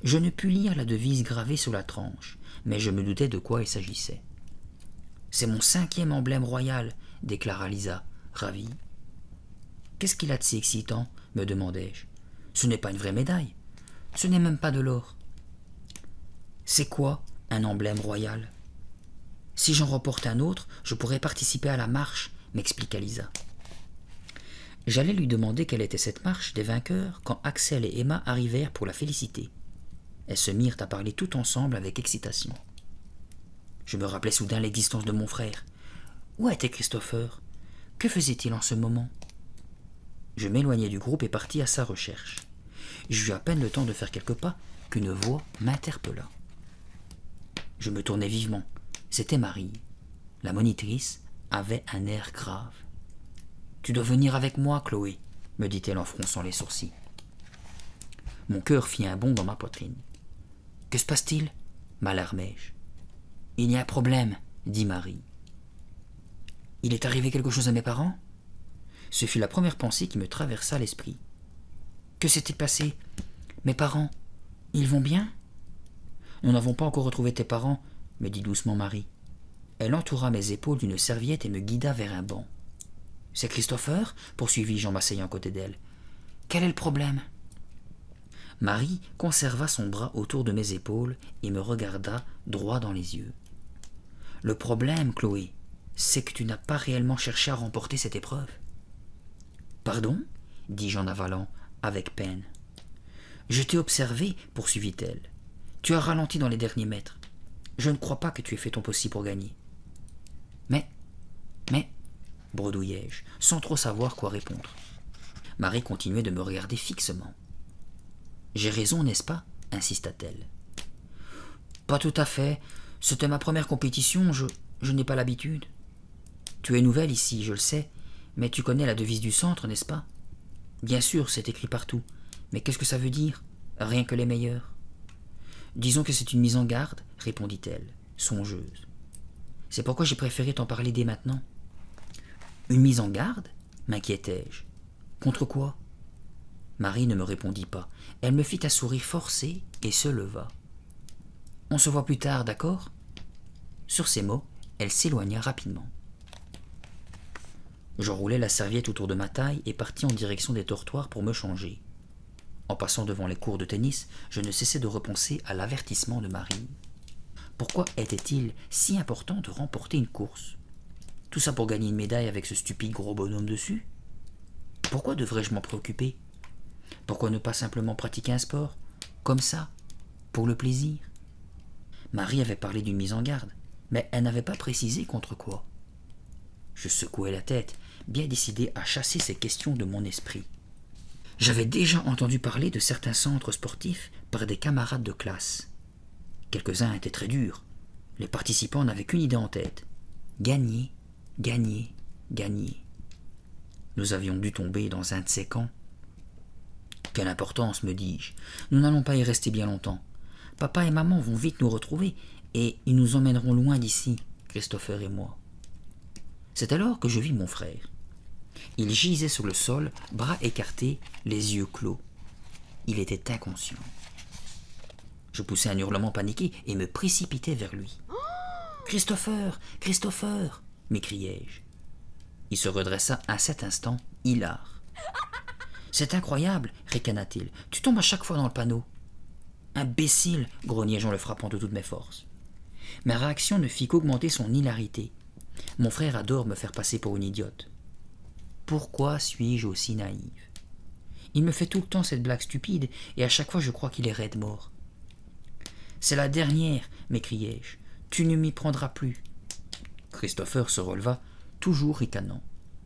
Je ne pus lire la devise gravée sur la tranche, mais je me doutais de quoi il s'agissait. « C'est mon 5e emblème royal, » déclara Lisa, ravie. « Qu'est-ce qu'il a de si excitant ?» me demandai-je. « Ce n'est pas une vraie médaille. Ce n'est même pas de l'or. »« C'est quoi un emblème royal ?»« Si j'en remporte un autre, je pourrais participer à la marche, » m'expliqua Lisa. J'allais lui demander quelle était cette marche des vainqueurs quand Axel et Emma arrivèrent pour la féliciter. Elles se mirent à parler tout ensemble avec excitation. Je me rappelais soudain l'existence de mon frère. Où était Christopher? Que faisait-il en ce moment? Je m'éloignai du groupe et partis à sa recherche. J'eus à peine le temps de faire quelques pas qu'une voix m'interpella. Je me tournai vivement. C'était Marie. La monitrice avait un air grave. « Tu dois venir avec moi, Chloé, » me dit-elle en fronçant les sourcils. Mon cœur fit un bond dans ma poitrine. « Que se passe-t-il » m'alarmai-je. « Il y a un problème, » dit Marie. « Il est arrivé quelque chose à mes parents ?» Ce fut la première pensée qui me traversa l'esprit. « Que s'est-il passé? Mes parents, ils vont bien ?»« Nous n'avons pas encore retrouvé tes parents, » me dit doucement Marie. Elle entoura mes épaules d'une serviette et me guida vers un banc. « C'est Christopher ?» poursuivis-je en m'asseyant à côté d'elle. « Quel est le problème ?» Marie conserva son bras autour de mes épaules et me regarda droit dans les yeux. « Le problème, Chloé, c'est que tu n'as pas réellement cherché à remporter cette épreuve. »« Pardon ?» dis-je en avalant, avec peine. « Je t'ai observé, poursuivit-elle. Tu as ralenti dans les derniers mètres. Je ne crois pas que tu aies fait ton possible pour gagner. »« Mais, bredouillai-je, sans trop savoir quoi répondre. Marie continuait de me regarder fixement. « J'ai raison, n'est-ce pas ?» insista-t-elle. « Pas tout à fait. C'était ma première compétition, je n'ai pas l'habitude. Tu es nouvelle ici, je le sais, mais tu connais la devise du centre, n'est-ce pas? Bien sûr, c'est écrit partout, mais qu'est-ce que ça veut dire? Rien que les meilleurs. Disons que c'est une mise en garde, répondit-elle, songeuse. C'est pourquoi j'ai préféré t'en parler dès maintenant. Une mise en garde? M'inquiétai-je. Contre quoi? Marie ne me répondit pas. Elle me fit un sourire forcé et se leva. On se voit plus tard, d'accord? Sur ces mots, elle s'éloigna rapidement. J'enroulai la serviette autour de ma taille et partis en direction des dortoirs pour me changer. En passant devant les cours de tennis, je ne cessais de repenser à l'avertissement de Marie. Pourquoi était-il si important de remporter une course? Tout ça pour gagner une médaille avec ce stupide gros bonhomme dessus? Pourquoi devrais-je m'en préoccuper? Pourquoi ne pas simplement pratiquer un sport, comme ça, pour le plaisir? Marie avait parlé d'une mise en garde, mais elle n'avait pas précisé contre quoi. Je secouai la tête, bien décidé à chasser ces questions de mon esprit. J'avais déjà entendu parler de certains centres sportifs par des camarades de classe. Quelques-uns étaient très durs. Les participants n'avaient qu'une idée en tête. Gagner, gagner, gagner. Nous avions dû tomber dans un de ces camps. Quelle importance, me dis-je. Nous n'allons pas y rester bien longtemps. Papa et maman vont vite nous retrouver et ils nous emmèneront loin d'ici, Christopher et moi. C'est alors que je vis mon frère. Il gisait sur le sol, bras écartés, les yeux clos. Il était inconscient. Je poussai un hurlement paniqué et me précipitai vers lui. « Christopher, Christopher !» m'écriai-je. Il se redressa à cet instant, hilar. « C'est incroyable !» ricana-t-il. « Tu tombes à chaque fois dans le panneau. »« Imbécile !» grognai-je en le frappant de toutes mes forces. Ma réaction ne fit qu'augmenter son hilarité. Mon frère adore me faire passer pour une idiote. Pourquoi suis-je aussi naïve? Il me fait tout le temps cette blague stupide et à chaque fois je crois qu'il est raide mort. « C'est la dernière !» m'écriai-je. « Tu ne m'y prendras plus. » Christopher se releva, toujours ricanant.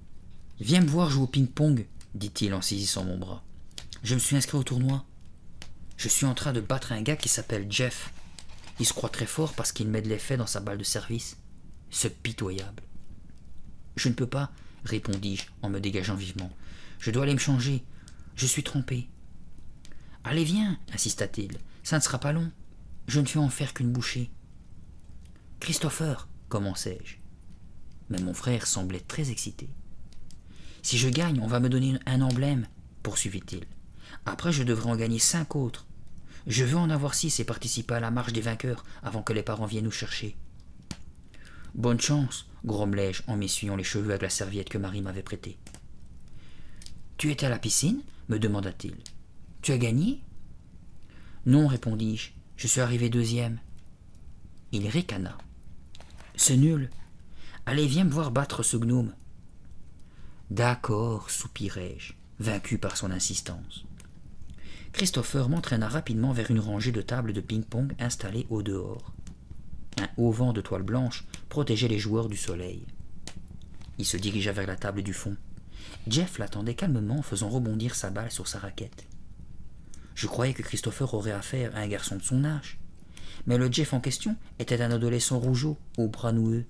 « Viens me voir jouer au ping-pong, » dit-il en saisissant mon bras. « Je me suis inscrit au tournoi. Je suis en train de battre un gars qui s'appelle Jeff. Il se croit très fort parce qu'il met de l'effet dans sa balle de service. C'est pitoyable. »« Je ne peux pas, » répondis-je en me dégageant vivement. « Je dois aller me changer. Je suis trempé. »« Allez, viens, » insista-t-il. « Ça ne sera pas long. Je ne fais en faire qu'une bouchée. »« Christopher, » commençai-je. Mais mon frère semblait très excité. « Si je gagne, on va me donner un emblème, » poursuivit-il. « Après, je devrais en gagner 5 autres. Je veux en avoir 6 et participer à la marche des vainqueurs avant que les parents viennent nous chercher. »« Bonne chance, » grommelai-je en m'essuyant les cheveux avec la serviette que Marie m'avait prêtée. « Tu étais à la piscine ?» me demanda-t-il. « Tu as gagné ?»« Non, répondis-je. Je suis arrivé 2e. » Il ricana. « C'est nul. Allez, viens me voir battre ce gnome. »« D'accord, soupirai-je, vaincu par son insistance. » Christopher m'entraîna rapidement vers une rangée de tables de ping-pong installées au dehors. Un auvent de toile blanche protégeait les joueurs du soleil. Il se dirigea vers la table du fond. Jeff l'attendait calmement en faisant rebondir sa balle sur sa raquette. Je croyais que Christopher aurait affaire à un garçon de son âge. Mais le Jeff en question était un adolescent rougeau, aux bras noueux.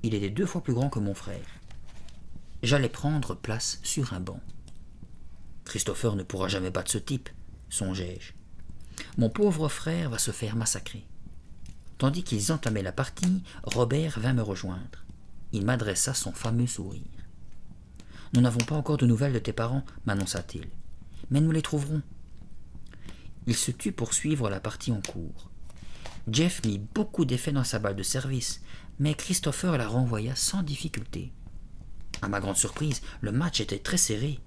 Il était 2 fois plus grand que mon frère. J'allais prendre place sur un banc. Christopher ne pourra jamais battre ce type, songeai-je. Mon pauvre frère va se faire massacrer. Tandis qu'ils entamaient la partie, Robert vint me rejoindre. Il m'adressa son fameux sourire. « Nous n'avons pas encore de nouvelles de tes parents, » m'annonça-t-il. « Mais nous les trouverons. » Il se tut pour suivre la partie en cours. Jeff mit beaucoup d'effet dans sa balle de service, mais Christopher la renvoya sans difficulté. À ma grande surprise, le match était très serré.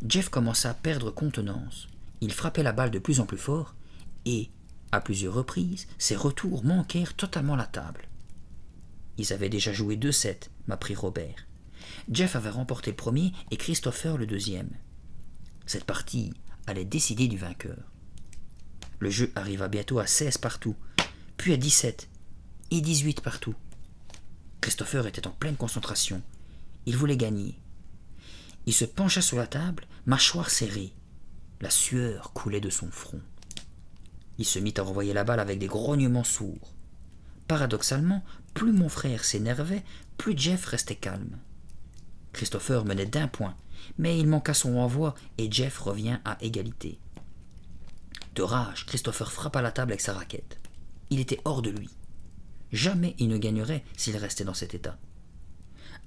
Jeff commença à perdre contenance. Il frappait la balle de plus en plus fort et, à plusieurs reprises, ses retours manquèrent totalement la table. Ils avaient déjà joué 2 sets, m'apprit Robert. Jeff avait remporté le premier et Christopher le deuxième. Cette partie allait décider du vainqueur. Le jeu arriva bientôt à 16 partout, puis à 17 et 18 partout. Christopher était en pleine concentration. Il voulait gagner. Il se pencha sur la table, mâchoire serrée. La sueur coulait de son front. Il se mit à renvoyer la balle avec des grognements sourds. Paradoxalement, plus mon frère s'énervait, plus Jeff restait calme. Christopher menait d'1 point, mais il manqua son renvoi et Jeff revient à égalité. De rage, Christopher frappa la table avec sa raquette. Il était hors de lui. Jamais il ne gagnerait s'il restait dans cet état.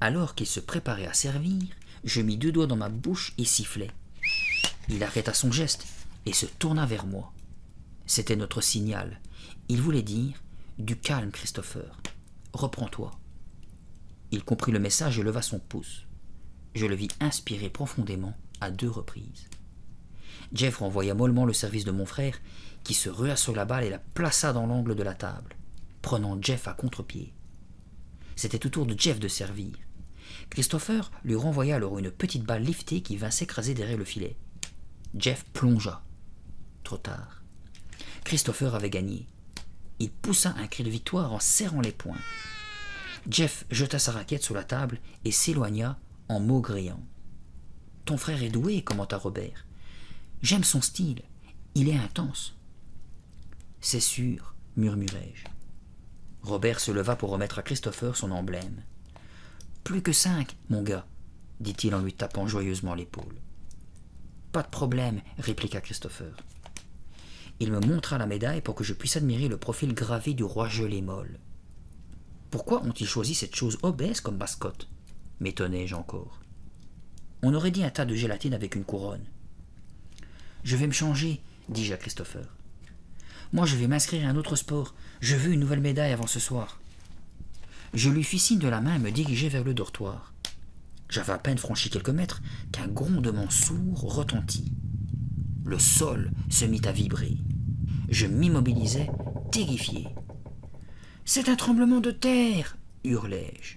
Alors qu'il se préparait à servir, je mis 2 doigts dans ma bouche et sifflai. Il arrêta son geste et se tourna vers moi. C'était notre signal. Il voulait dire « Du calme, Christopher. Reprends-toi. » Il comprit le message et leva son pouce. Je le vis inspirer profondément à 2 reprises. Jeff renvoya mollement le service de mon frère, qui se rua sur la balle et la plaça dans l'angle de la table, prenant Jeff à contre-pied. C'était au tour de Jeff de servir. Christopher lui renvoya alors une petite balle liftée qui vint s'écraser derrière le filet. Jeff plongea. Trop tard. Christopher avait gagné. Il poussa un cri de victoire en serrant les poings. Jeff jeta sa raquette sur la table et s'éloigna en maugréant. « Ton frère est doué, commenta Robert. J'aime son style. Il est intense. »« C'est sûr, murmurai-je. Robert se leva pour remettre à Christopher son emblème. « Plus que 5, mon gars, dit-il en lui tapant joyeusement l'épaule. « Pas de problème, répliqua Christopher. Il me montra la médaille pour que je puisse admirer le profil gravé du roi gelé molle. Pourquoi ont-ils choisi cette chose obèse comme mascotte? M'étonnai-je encore. On aurait dit un tas de gélatine avec une couronne. Je vais me changer, dis-je à Christopher. Moi, je vais m'inscrire à un autre sport. Je veux une nouvelle médaille avant ce soir. Je lui fis signe de la main et me dirigeai vers le dortoir. J'avais à peine franchi quelques mètres qu'un grondement sourd retentit. Le sol se mit à vibrer. Je m'immobilisai, terrifié. « C'est un tremblement de terre !» hurlai-je.